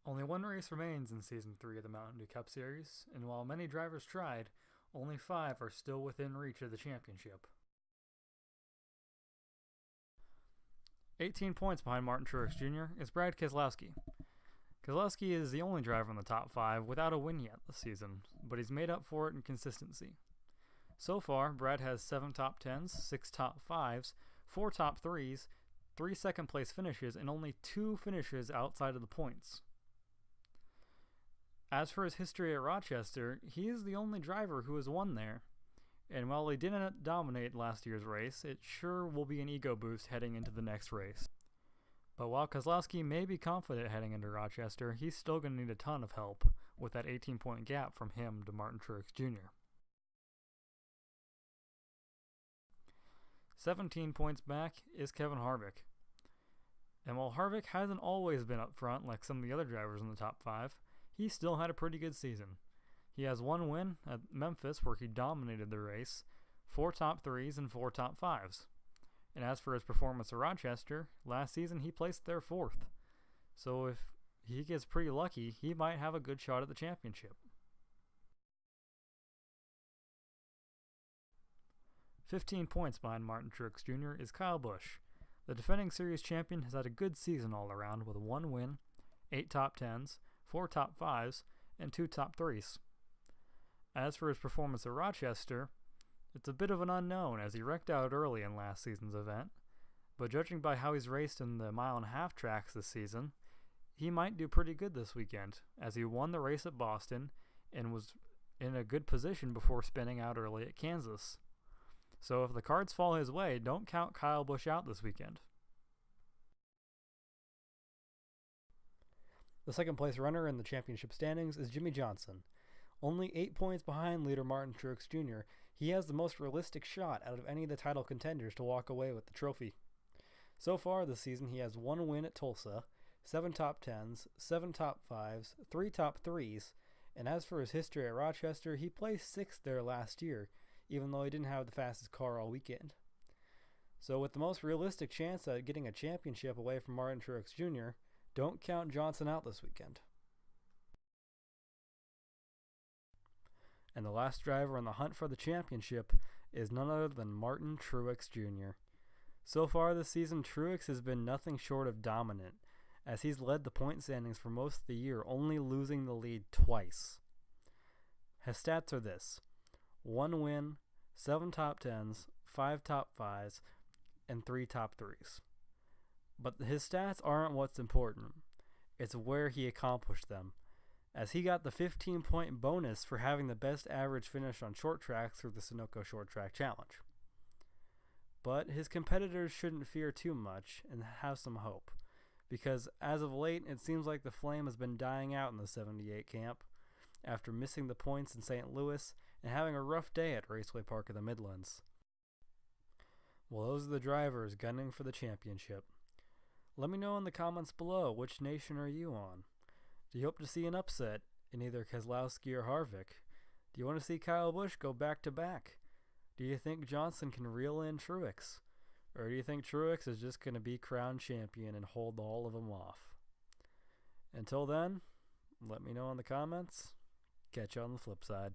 Only one race remains in Season 3 of the Mountain Dew Cup Series, and while many drivers tried, only 5 are still within reach of the championship. 18 points behind Martin Truex Jr. is Brad Keselowski. Keselowski is the only driver in the top 5 without a win yet this season, but he's made up for it in consistency. So far, Brad has 7 top 10s, 6 top 5s, 4 top 3s, 3 second place finishes, and only 2 finishes outside of the points. As for his history at Rochester, he is the only driver who has won there. And while he didn't dominate last year's race, it sure will be an ego boost heading into the next race. But while Keselowski may be confident heading into Rochester, he's still going to need a ton of help with that 18-point gap from him to Martin Truex Jr. 17 points back is Kevin Harvick. And while Harvick hasn't always been up front like some of the other drivers in the top 5, he still had a pretty good season. He has 1 win at Memphis where he dominated the race, 4 top 3s and 4 top 5s. And as for his performance at Rochester, last season he placed there 4th. So if he gets pretty lucky, he might have a good shot at the championship. 15 points behind Martin Truex Jr. is Kyle Busch. The defending series champion has had a good season all around with 1 win, 8 top 10s, 4 top 5s, and 2 top 3s. As for his performance at Rochester, it's a bit of an unknown as he wrecked out early in last season's event, but judging by how he's raced in the mile-and-a-half tracks this season, he might do pretty good this weekend as he won the race at Boston and was in a good position before spinning out early at Kansas. So if the cards fall his way, don't count Kyle Busch out this weekend. The second place runner in the championship standings is Jimmie Johnson. Only 8 points behind leader Martin Truex Jr., he has the most realistic shot out of any of the title contenders to walk away with the trophy. So far this season he has 1 win at Tulsa, 7 top 10s, 7 top 5s, 3 top 3s, and as for his history at Rochester, he placed 6th there last year, even though he didn't have the fastest car all weekend. So with the most realistic chance at getting a championship away from Martin Truex Jr., don't count Johnson out this weekend. And the last driver in the hunt for the championship is none other than Martin Truex Jr. So far this season, Truex has been nothing short of dominant, as he's led the point standings for most of the year, only losing the lead twice. His stats are this: 1 win, 7 top 10s, 5 top 5s, and 3 top 3s. But his stats aren't what's important. It's where he accomplished them, as he got the 15-point bonus for having the best average finish on short tracks through the Sunoco Short Track Challenge. But his competitors shouldn't fear too much and have some hope, because as of late it seems like the flame has been dying out in the 78 camp after missing the points in St. Louis and having a rough day at Raceway Park of the Midlands. Well, those are the drivers gunning for the championship. Let me know in the comments below, which nation are you on? Do you hope to see an upset in either Keselowski or Harvick? Do you want to see Kyle Busch go back-to-back? Do you think Johnson can reel in Truex? Or do you think Truex is just going to be crowned champion and hold all of them off? Until then, let me know in the comments. Catch you on the flip side.